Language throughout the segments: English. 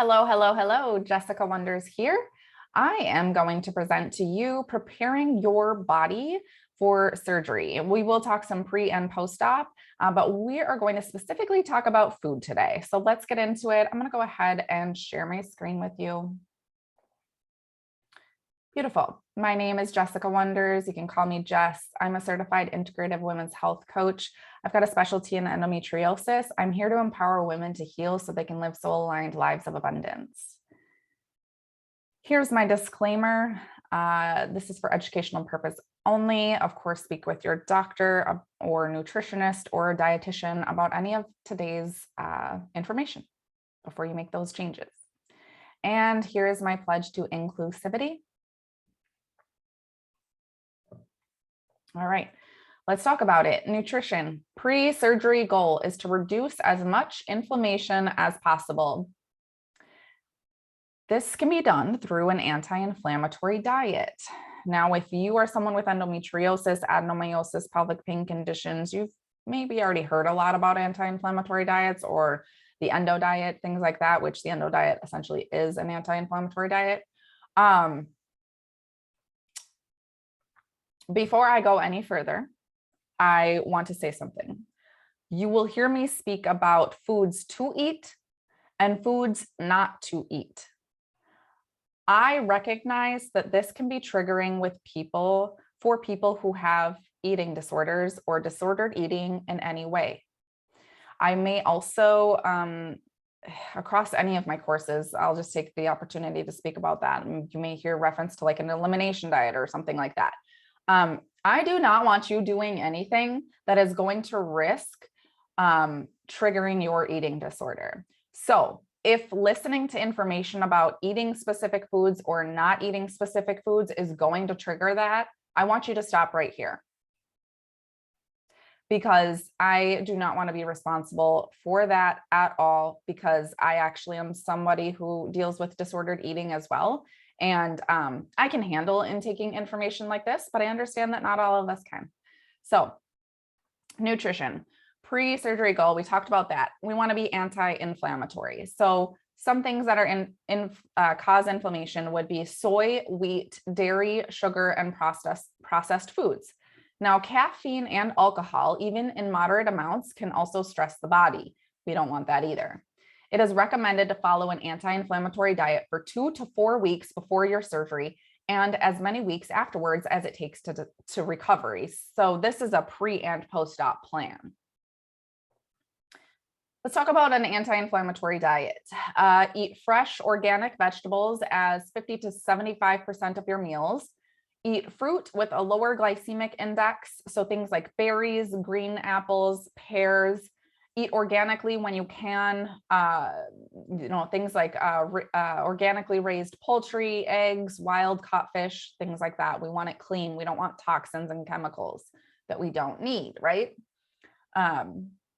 Hello, hello, hello. Jessica Wonders here. I am going to present to you preparing your body for surgery. We will talk some pre and post-op, but we are going to specifically talk about food today. So let's get into it. I'm going to go ahead and share my screen with you. Beautiful. My name is Jessica Wonders. You can call me Jess. I'm a certified integrative women's health coach. I've got a specialty in endometriosis. I'm here to empower women to heal so they can live soul-aligned lives of abundance. Here's my disclaimer. This is for educational purpose only. Of course, speak with your doctor or nutritionist or dietitian about any of today's information before you make those changes. And here is my pledge to inclusivity. All right, let's talk about it. Nutrition. Pre-surgery goal is to reduce as much inflammation as possible. This can be done through an anti-inflammatory diet. Now, if you are someone with endometriosis, adenomyosis, pelvic pain conditions, you've maybe already heard a lot about anti-inflammatory diets or the endo diet, things like that, which the endo diet essentially is an anti-inflammatory diet. Before I go any further, I want to say something. You will hear me speak about foods to eat and foods not to eat. I recognize that this can be triggering with people who have eating disorders or disordered eating in any way. I may also, across any of my courses, I'll just take the opportunity to speak about that. And you may hear reference to like an elimination diet or something like that. I do not want you doing anything that is going to risk triggering your eating disorder. So if listening to information about eating specific foods or not eating specific foods is going to trigger that, I want you to stop right here. Because I do not want to be responsible for that at all, because I actually am somebody who deals with disordered eating as well. And I can handle intaking information like this, but I understand that not all of us can. So nutrition, pre-surgery goal, we talked about that. We want to be anti-inflammatory. So some things that are cause inflammation would be soy, wheat, dairy, sugar, and processed foods. Now, caffeine and alcohol, even in moderate amounts, can also stress the body. We don't want that either. It is recommended to follow an anti-inflammatory diet for 2 to 4 weeks before your surgery and as many weeks afterwards as it takes to recovery. So this is a pre and post-op plan. Let's talk about an anti-inflammatory diet. Eat fresh organic vegetables as 50 to 75% of your meals. Eat fruit with a lower glycemic index. So things like berries, green apples, pears. Eat organically when you can, things like organically raised poultry, eggs, wild caught fish, things like that. We want it clean. We don't want toxins and chemicals that we don't need, right? I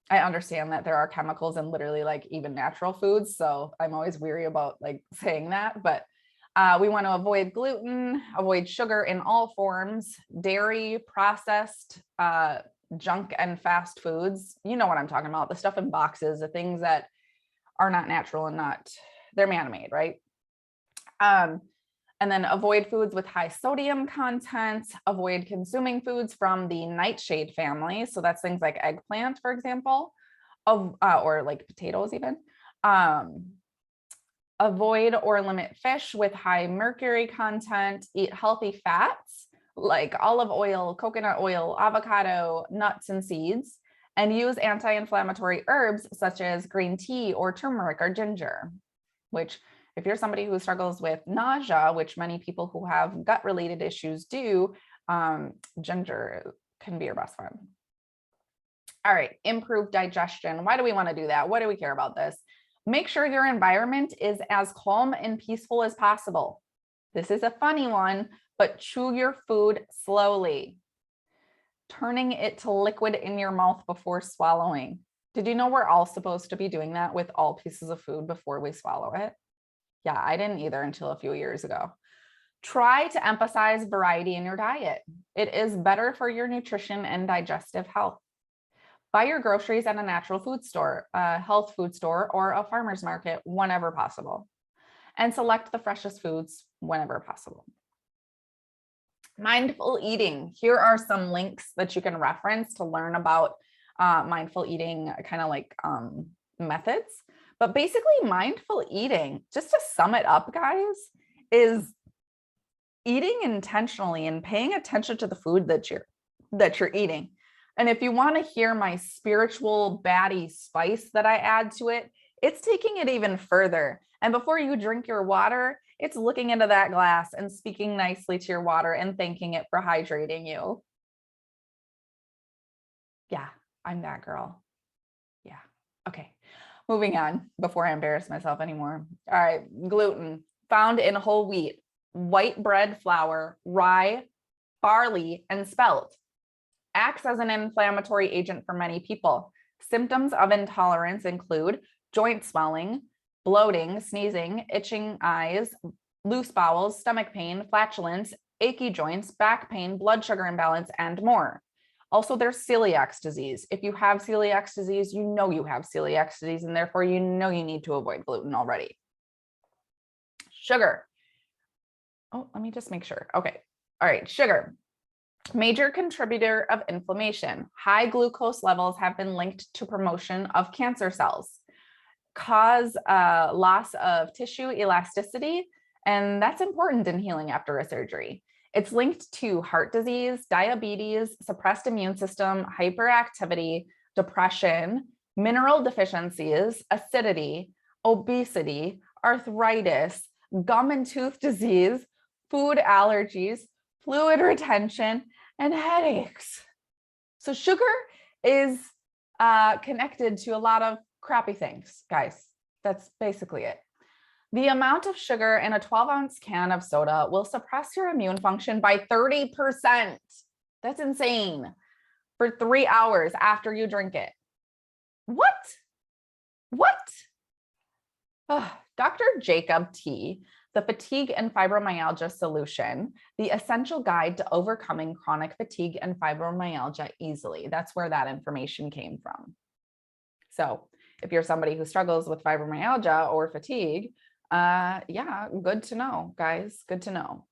understand that there are chemicals in literally like even natural foods. So I'm always weary about like saying that, but we want to avoid gluten, avoid sugar in all forms, dairy, processed, junk and fast foods. You know what I'm talking about, the stuff in boxes, the things that are not natural and they're man-made, right? And then avoid foods with high sodium content, avoid consuming foods from the nightshade family. So that's things like eggplant, for example, or like potatoes even. Avoid or limit fish with high mercury content, eat healthy fats, like olive oil, coconut oil, avocado, nuts, and seeds, and use anti-inflammatory herbs such as green tea or turmeric or ginger, which if you're somebody who struggles with nausea, which many people who have gut-related issues do, ginger can be your best friend. All right, improve digestion. Why do we want to do that? Why do we care about this? Make sure your environment is as calm and peaceful as possible. This is a funny one, but chew your food slowly, turning it to liquid in your mouth before swallowing. Did you know we're all supposed to be doing that with all pieces of food before we swallow it? Yeah, I didn't either until a few years ago. Try to emphasize variety in your diet. It is better for your nutrition and digestive health. Buy your groceries at a natural food store, a health food store, or a farmer's market whenever possible. And select the freshest foods whenever possible. Mindful eating. Here are some links that you can reference to learn about mindful eating, kind of like methods. But basically, mindful eating, just to sum it up, guys, is eating intentionally and paying attention to the food that you're eating. And if you want to hear my spiritual baddie spice that I add to it, it's taking it even further. And before you drink your water, it's looking into that glass and speaking nicely to your water and thanking it for hydrating you. Yeah, I'm that girl. Yeah. Okay. Moving on before I embarrass myself anymore. All right. Gluten found in whole wheat, white bread flour, rye, barley, and spelt. Acts as an inflammatory agent for many people. Symptoms of intolerance include joint swelling, bloating, sneezing, itching eyes, loose bowels, stomach pain, flatulence, achy joints, back pain, blood sugar imbalance, and more. Also, there's celiac disease. If you have celiac disease, you know you have celiac disease, and therefore you know you need to avoid gluten already. Sugar. Oh, let me just make sure. Okay. All right. Sugar. Major contributor of inflammation. High glucose levels have been linked to promotion of cancer cells, cause loss of tissue elasticity, and that's important in healing after a surgery. It's linked to heart disease, diabetes, suppressed immune system, hyperactivity, depression, mineral deficiencies, acidity, obesity, arthritis, gum and tooth disease, food allergies, fluid retention, and headaches. So sugar is connected to a lot of crappy things, guys. That's basically it. The amount of sugar in a 12-ounce can of soda will suppress your immune function by 30%. That's insane. For 3 hours after you drink it. What? Dr. Jacob T., The Fatigue and Fibromyalgia Solution, the essential guide to overcoming chronic fatigue and fibromyalgia easily. That's where that information came from. So if you're somebody who struggles with fibromyalgia or fatigue, yeah, good to know, guys, good to know.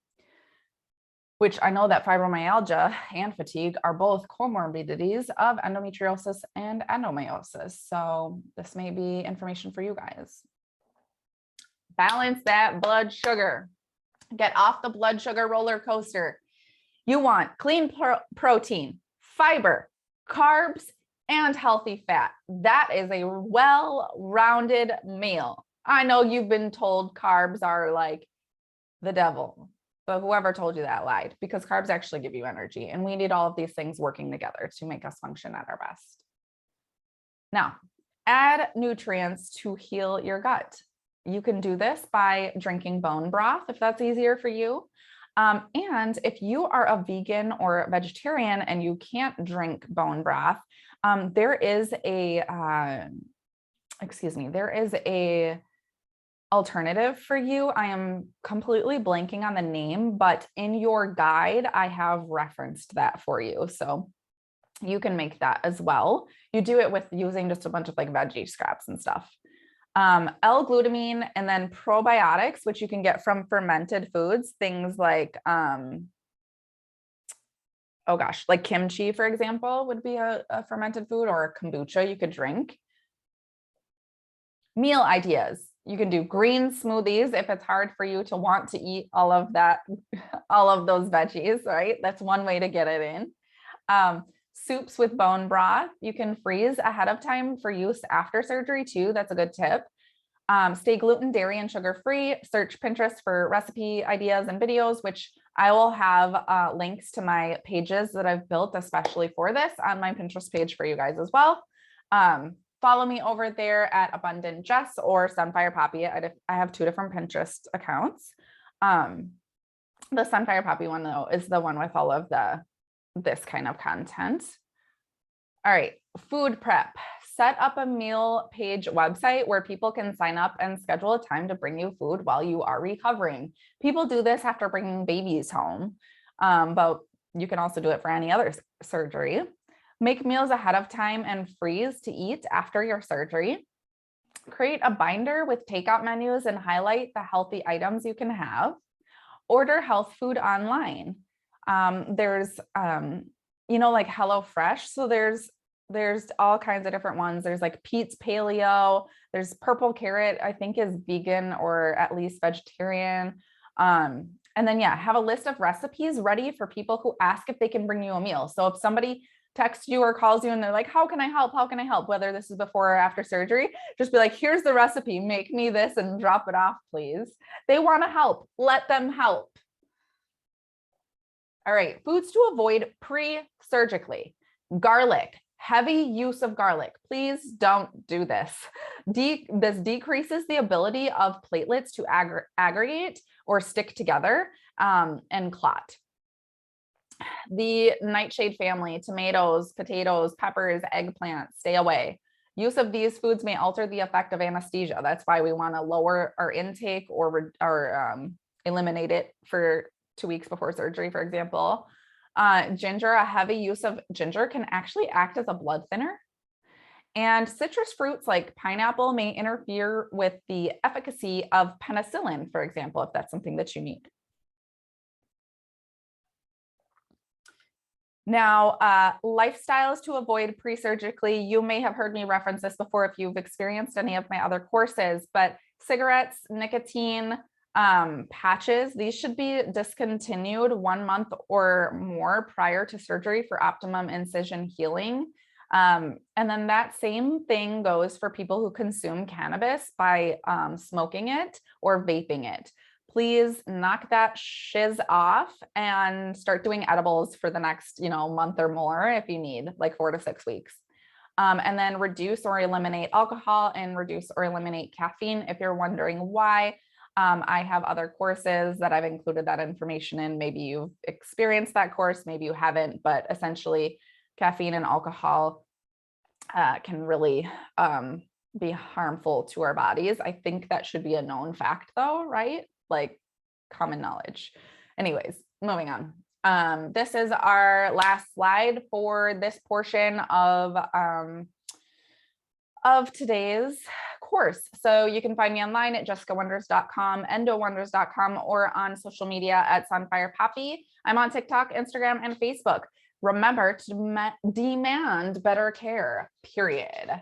Which I know that fibromyalgia and fatigue are both comorbidities of endometriosis and adenomyosis. So this may be information for you guys. Balance that blood sugar. Get off the blood sugar roller coaster. You want clean protein, fiber, carbs, and healthy fat. That is a well-rounded meal. I know you've been told carbs are like the devil, but whoever told you that lied, because carbs actually give you energy, and we need all of these things working together to make us function at our best. Now, add nutrients to heal your gut. You can do this by drinking bone broth, if that's easier for you. And if you are a vegan or vegetarian and you can't drink bone broth, there is a alternative for you. I am completely blanking on the name, but in your guide, I have referenced that for you. So you can make that as well. You do it with using just a bunch of like veggie scraps and stuff. L-glutamine, and then probiotics, which you can get from fermented foods, things like, like kimchi, for example, would be a fermented food, or a kombucha you could drink. Meal ideas. You can do green smoothies if it's hard for you to want to eat all of that, all of those veggies, right? That's one way to get it in. Soups with bone broth, you can freeze ahead of time for use after surgery too. That's a good tip. Stay gluten, dairy, and sugar-free. Search Pinterest for recipe ideas and videos, which I will have links to my pages that I've built especially for this on my Pinterest page for you guys as well. Follow me over there at Abundant Jess or Sunfire Poppy. I have 2 different Pinterest accounts. The Sunfire Poppy one, though, is the one with all of this kind of content. All right, food prep. Set up a meal page website where people can sign up and schedule a time to bring you food while you are recovering. People do this after bringing babies home, but you can also do it for any other surgery. Make meals ahead of time and freeze to eat after your surgery. Create a binder with takeout menus and highlight the healthy items you can have. Order health food online. There's, like HelloFresh. So there's all kinds of different ones. There's like Pete's Paleo. There's Purple Carrot, I think is vegan or at least vegetarian. And then, yeah, have a list of recipes ready for people who ask if they can bring you a meal. So if somebody texts you or calls you and they're like, how can I help? How can I help? Whether this is before or after surgery, just be like, here's the recipe, make me this and drop it off, please. They want to help, let them help. All right, foods to avoid pre-surgically. Garlic, heavy use of garlic. Please don't do this. This decreases the ability of platelets to aggregate or stick together and clot. The nightshade family, tomatoes, potatoes, peppers, eggplants, stay away. Use of these foods may alter the effect of anesthesia. That's why we want to lower our intake or eliminate it for 2 weeks before surgery, for example. Ginger, a heavy use of ginger can actually act as a blood thinner. And citrus fruits like pineapple may interfere with the efficacy of penicillin, for example, if that's something that you need. Now, lifestyles to avoid pre-surgically. You may have heard me reference this before if you've experienced any of my other courses, but cigarettes, nicotine, patches, these should be discontinued 1 month or more prior to surgery for optimum incision healing. And then that same thing goes for people who consume cannabis by smoking it or vaping it. Please knock that shiz off and start doing edibles for the next, month or more if you need, like 4 to 6 weeks. And then reduce or eliminate alcohol and reduce or eliminate caffeine. If you're wondering why, I have other courses that I've included that information in. Maybe you've experienced that course, maybe you haven't, but essentially caffeine and alcohol can really be harmful to our bodies. I think that should be a known fact though, right? Like common knowledge. Anyways, moving on. This is our last slide for this portion of today's course. So you can find me online at jessicawonders.com, endowonders.com, or on social media at sunfirepoppy. I'm on TikTok, Instagram, and Facebook. Remember to demand better care, period.